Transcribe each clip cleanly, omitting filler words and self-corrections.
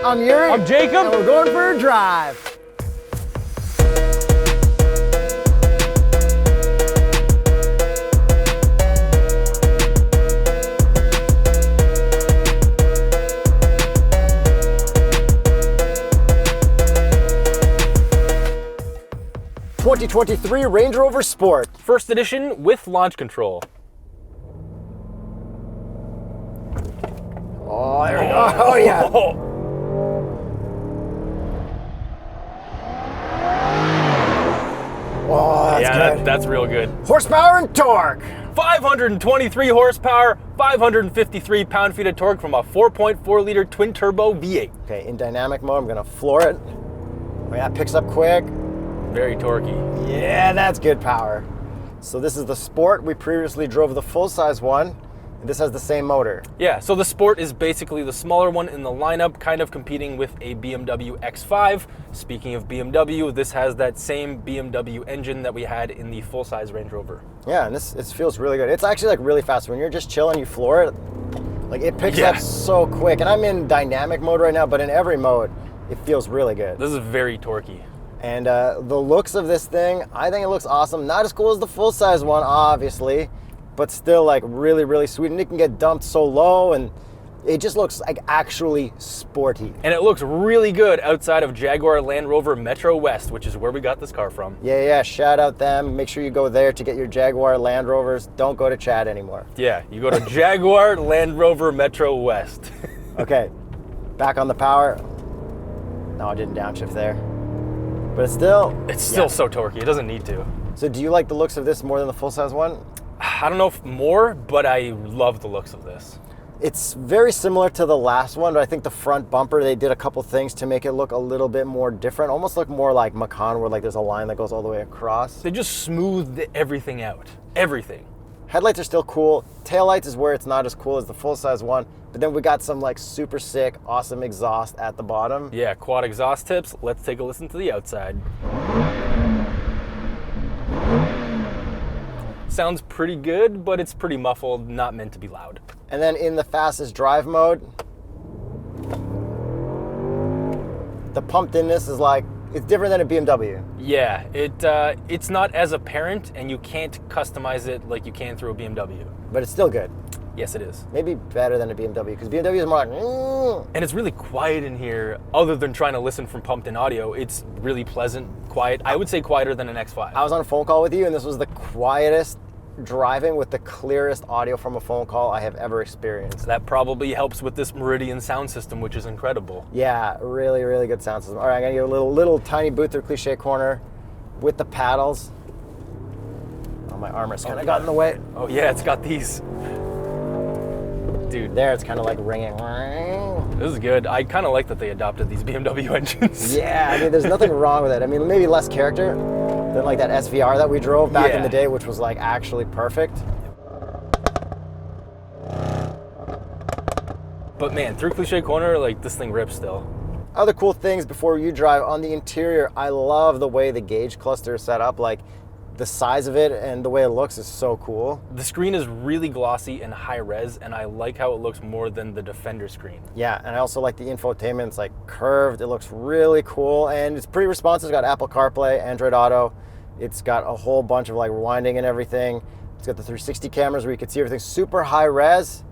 I'm Yuri. I'm Jacob. And we're going for a drive. '23 Range Rover Sport. First edition with launch control. Oh, there we go. Oh, yeah. Oh, that's good. That's real good. Horsepower and torque. 523 horsepower, 553 pound-feet of torque from a 4.4-liter twin-turbo V8. Okay, in dynamic mode, I'm going to floor it. Oh, yeah, it picks up quick. Very torquey. Yeah, that's good power. So this is the Sport. We previously drove the full-size one. And this has the same motor. Yeah, so the Sport is basically the smaller one in the lineup, kind of competing with a BMW X5. Speaking of BMW, this has that same BMW engine that we had in the full-size Range Rover. Yeah, and it feels really good. It's actually like really fast. When you're just chilling, you floor it, like it picks up so quick. And I'm in dynamic mode right now, but in every mode, it feels really good. This is very torquey. And the looks of this thing, I think it looks awesome. Not as cool as the full-size one, obviously, but still like really, really sweet. And it can get dumped so low, and it just looks like actually sporty. And it looks really good outside of Jaguar Land Rover Metro West, which is where we got this car from. Yeah, shout out them. Make sure you go there to get your Jaguar Land Rovers. Don't go to Chad anymore. Yeah, you go to Jaguar Land Rover Metro West. Okay, back on the power. No, I didn't downshift there. But it's still so torquey. It doesn't need to. So do you like the looks of this more than the full-size one? I don't know if more, but I love the looks of this. It's very similar to the last one, but I think the front bumper, they did a couple things to make it look a little bit more different. Almost look more like Macan, where like there's a line that goes all the way across. They just smoothed everything out. Everything. Headlights are still cool. Taillights is where it's not as cool as the full-size one. But then we got some like super sick, awesome exhaust at the bottom. Yeah, quad exhaust tips. Let's take a listen to the outside. Sounds pretty good, but it's pretty muffled, not meant to be loud. And then in the fastest drive mode, the pumped inness is like, it's different than a BMW. Yeah, it's not as apparent, and you can't customize it like you can through a BMW. But it's still good. Yes, it is. Maybe better than a BMW, because BMW is more like, And it's really quiet in here, other than trying to listen from pumped-in audio. It's really pleasant, quiet. I would say quieter than an X5. I was on a phone call with you, and this was the quietest driving with the clearest audio from a phone call I have ever experienced. That probably helps with this Meridian sound system, which is incredible. Yeah, really, really good sound system. All right, I'm gonna give a little tiny boot through Cliche Corner with the paddles. Oh, my armrest kind of got in the way. Oh yeah, it's got these. Dude, there it's kind of like ringing. This is good. I kind of like that they adopted these BMW engines. Yeah, I mean, there's nothing wrong with it. I mean, maybe less character than like that SVR that we drove back in the day, which was like actually perfect. But man, through Cliche Corner, like this thing rips still. Other cool things before you drive on the interior, I love the way the gauge cluster is set up. Like the size of it and the way it looks is so cool. The screen is really glossy and high res, and I like how it looks more than the Defender screen. Yeah, and I also like the infotainment. It's like curved. It looks really cool, and it's pretty responsive. It's got Apple CarPlay, Android Auto. It's got a whole bunch of like rewinding and everything. It's got the 360 cameras where you can see everything. Super high res.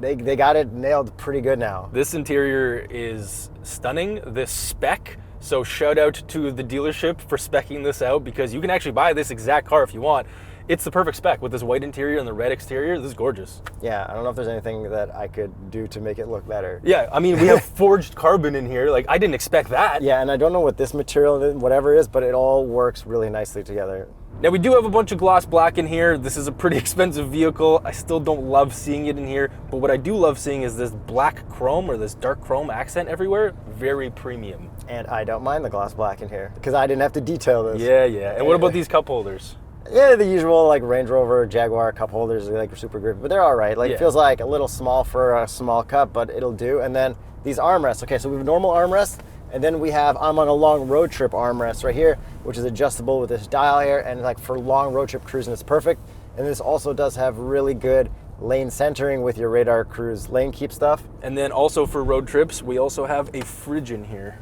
They got it nailed pretty good now. This interior is stunning. This spec. So shout out to the dealership for speccing this out, because you can actually buy this exact car if you want. It's the perfect spec with this white interior and the red exterior. This is gorgeous. Yeah, I don't know if there's anything that I could do to make it look better. Yeah, I mean, we have forged carbon in here. Like, I didn't expect that. Yeah, and I don't know what this material, whatever it is, but it all works really nicely together. Now, we do have a bunch of gloss black in here. This is a pretty expensive vehicle. I still don't love seeing it in here, but what I do love seeing is this black chrome or this dark chrome accent everywhere. Very premium. And I don't mind the gloss black in here, because I didn't have to detail this. Yeah. And what about these cup holders? Yeah, the usual like Range Rover, Jaguar cup holders are like super grippy, but they're all right. Like it feels like a little small for a small cup, but it'll do. And then these armrests. Okay, so we have a normal armrest, and then we have, I'm on a long road trip armrest right here, which is adjustable with this dial here, and like for long road trip cruising, it's perfect. And this also does have really good lane centering with your radar cruise lane keep stuff. And then also for road trips, we also have a fridge in here.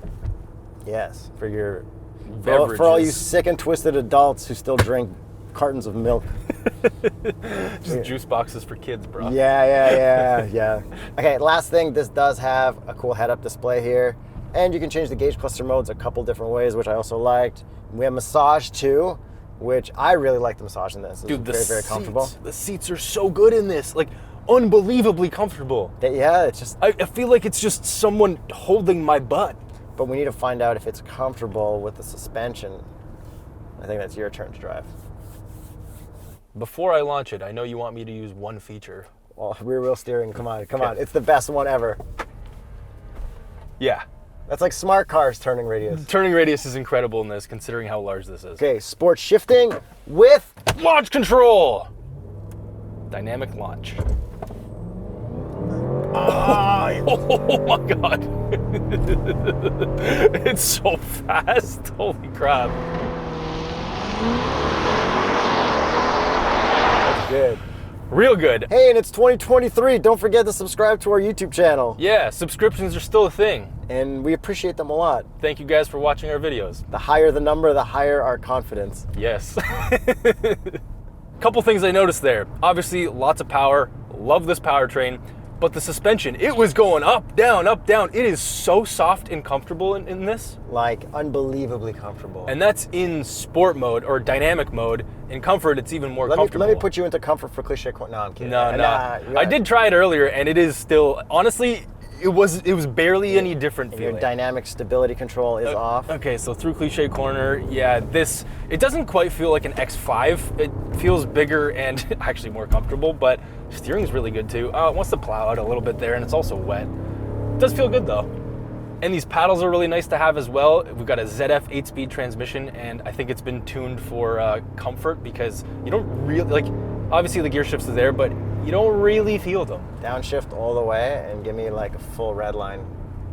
Yes, for your Beverages. for all you sick and twisted adults who still drink cartons of milk. Just juice boxes for kids, bro. Yeah. Okay, last thing, this does have a cool head-up display here, and you can change the gauge cluster modes a couple different ways, which I also liked. We have massage too, which I really like the massage in this. Dude, It's very comfortable. The seats are so good in this, like unbelievably comfortable. Yeah, it's just, I feel like it's just someone holding my butt. but we need to find out if it's comfortable with the suspension. I think that's your turn to drive. Before I launch it, I know you want me to use one feature. Well, rear wheel steering, come on. It's the best one ever. Yeah. That's like smart cars turning radius. Turning radius is incredible in this, considering how large this is. Okay, sport shifting with Launch control! Dynamic launch. Oh my god. It's so fast. Holy crap. good. Real good. Hey, and it's 2023. Don't forget to subscribe to our YouTube channel. Yeah, subscriptions are still a thing. And we appreciate them a lot. Thank you guys for watching our videos. The higher the number, the higher our confidence. Yes. Couple things I noticed there. Obviously, lots of power. Love this powertrain. But the suspension, it was going up, down, up, down. It is so soft and comfortable in this. Like, unbelievably comfortable. And that's in sport mode or dynamic mode. In comfort, it's even more comfortable. Let me put you into comfort for Cliche Corner. No, I'm kidding. No. I did try it earlier, and it is still, honestly, it was barely any different feeling. Your dynamic stability control is off. Okay, so through Cliche Corner, yeah, it doesn't quite feel like an X5. It feels bigger and actually more comfortable, but steering's really good too. It wants to plow out a little bit there, and it's also wet. It does feel good though. And these paddles are really nice to have as well. We've got a ZF 8-speed transmission, and I think it's been tuned for comfort because you don't really, obviously the gear shifts are there, but you don't really feel them. Downshift all the way and give me like a full red line.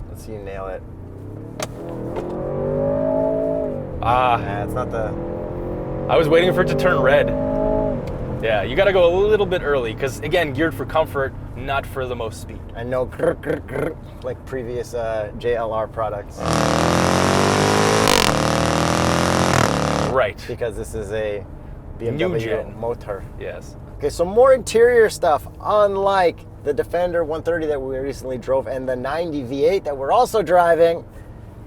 Let's see you nail it. It's not the... I was waiting for it to turn red. Yeah, you gotta go a little bit early because, again, geared for comfort, not for the most speed. And no grr, grr, grr, like previous JLR products. Right. Because this is a BMW New gen motor. Yes. Okay, so more interior stuff, unlike the Defender 130 that we recently drove and the 90 V8 that we're also driving.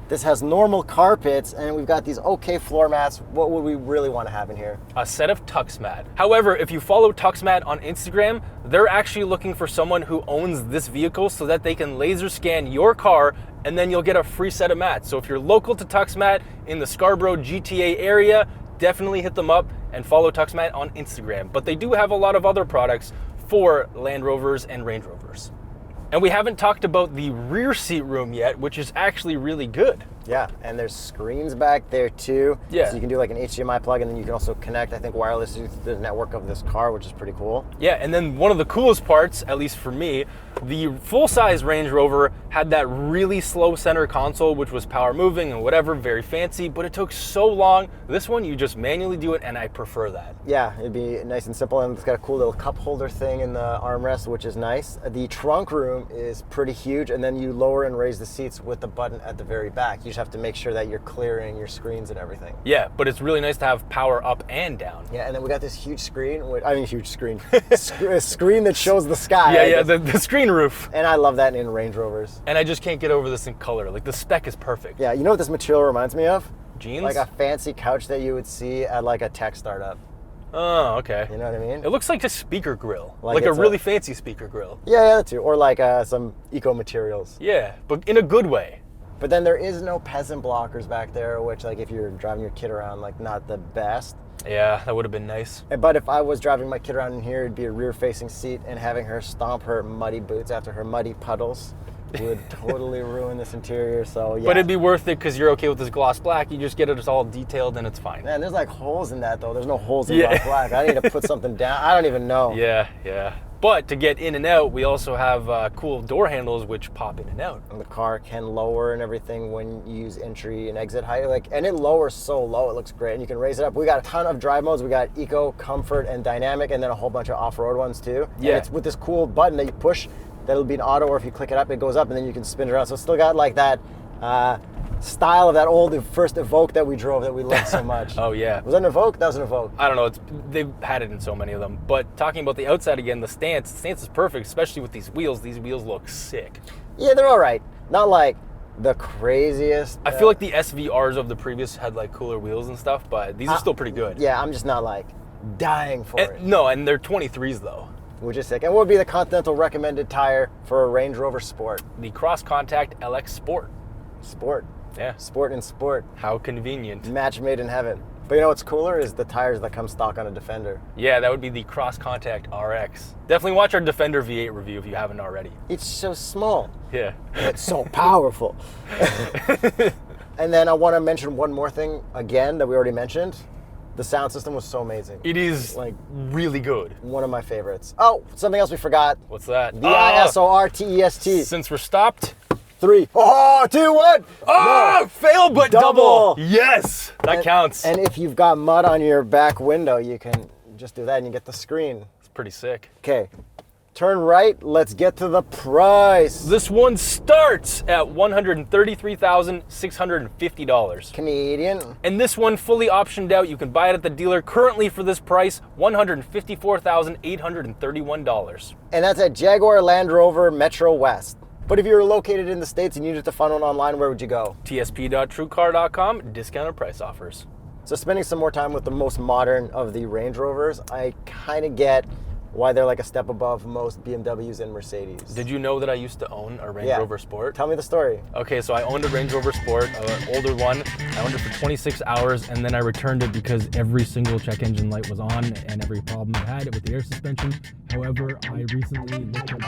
This has normal carpets, and we've got these okay floor mats. What would we really want to have in here? A set of TuxMat. However, if you follow TuxMat on Instagram, they're actually looking for someone who owns this vehicle so that they can laser scan your car, and then you'll get a free set of mats. So if you're local to TuxMat in the Scarborough GTA area, definitely hit them up and follow TuxMat on Instagram. But they do have a lot of other products for Land Rovers and Range Rovers. And we haven't talked about the rear seat room yet, which is actually really good. Yeah, and there's screens back there too. Yeah. So you can do like an HDMI plug, and then you can also connect, I think, wirelessly to the network of this car, which is pretty cool. Yeah, and then one of the coolest parts, at least for me, the full-size Range Rover had that really slow center console, which was power moving and whatever, very fancy, but it took so long. This one, you just manually do it, and I prefer that. Yeah, it'd be nice and simple, and it's got a cool little cup holder thing in the armrest, which is nice. The trunk room is pretty huge, and then you lower and raise the seats with the button at the very back. You just have to make sure that you're clearing your screens and everything. Yeah, but it's really nice to have power up and down. Yeah, and then we got this huge screen, huge screen, a screen that shows the sky. Yeah, the screen roof. And I love that in Range Rovers. And I just can't get over this in color. Like, the spec is perfect. Yeah, you know what this material reminds me of? Jeans? Like a fancy couch that you would see at like a tech startup. Oh, okay. You know what I mean? It looks like a speaker grill. Like Like a it's really fancy speaker grill. Yeah, that too. Or like some eco materials. Yeah, but in a good way. But then there is no peasant blockers back there, which, like, if you're driving your kid around, like, not the best. Yeah, that would have been nice. But if I was driving my kid around in here, it'd be a rear-facing seat, and having her stomp her muddy boots after her muddy puddles would totally ruin this interior. So yeah. But it'd be worth it because you're okay with this gloss black. You just get it all detailed and it's fine. Man, there's like holes in that though. There's no holes in gloss black. I need to put something down. I don't even know. Yeah. But to get in and out, we also have cool door handles which pop in and out. And the car can lower and everything when you use entry and exit height. And it lowers so low, it looks great. And you can raise it up. We got a ton of drive modes. We got eco, comfort, and dynamic, and then a whole bunch of off-road ones too. Yeah. And it's with this cool button that you push, that'll be an auto, or if you click it up, it goes up, and then you can spin it around. So it's still got like that style of that old first Evoque that we drove that we loved so much. Oh yeah. Was that an Evoque? That was an Evoque. I don't know. They've had it in so many of them. But talking about the outside again, the stance is perfect, especially with these wheels. These wheels look sick. Yeah, they're all right. Not like the craziest. I feel like the SVRs of the previous had like cooler wheels and stuff, but these are still pretty good. Yeah, I'm just not like dying for it. No, and they're 23s though. Which is sick. And what would be the Continental recommended tire for a Range Rover Sport? The Cross Contact LX Sport. Sport. Yeah. Sport and sport. How convenient. Match made in heaven. But you know what's cooler is the tires that come stock on a Defender. Yeah, that would be the Cross Contact RX. Definitely watch our Defender V8 review if you haven't already. It's so small. Yeah. It's so powerful. And then I want to mention one more thing again that we already mentioned. The sound system was so amazing. It is like really good. One of my favorites. Oh, something else we forgot. What's that? The ISORTEST. Since we're stopped. 3. Oh, 2, 1. Oh, No. fail but Double. Yes, that counts. And if you've got mud on your back window, you can just do that and you get the screen. It's pretty sick. Okay, turn right. Let's get to the price. This one starts at $133,650. Canadian. And this one fully optioned out. You can buy it at the dealer currently for this price, $154,831. And that's at Jaguar Land Rover Metro West. But if you're located in the States and you needed to find one online, where would you go? tsp.truecar.com, discounted price offers. So spending some more time with the most modern of the Range Rovers, I kind of get why they're like a step above most BMWs and Mercedes. Did you know that I used to own a Range Rover Sport? Tell me the story. Okay, so I owned a Range Rover Sport, an older one. I owned it for 26 hours, and then I returned it because every single check engine light was on and every problem it had with the air suspension. However, I recently looked at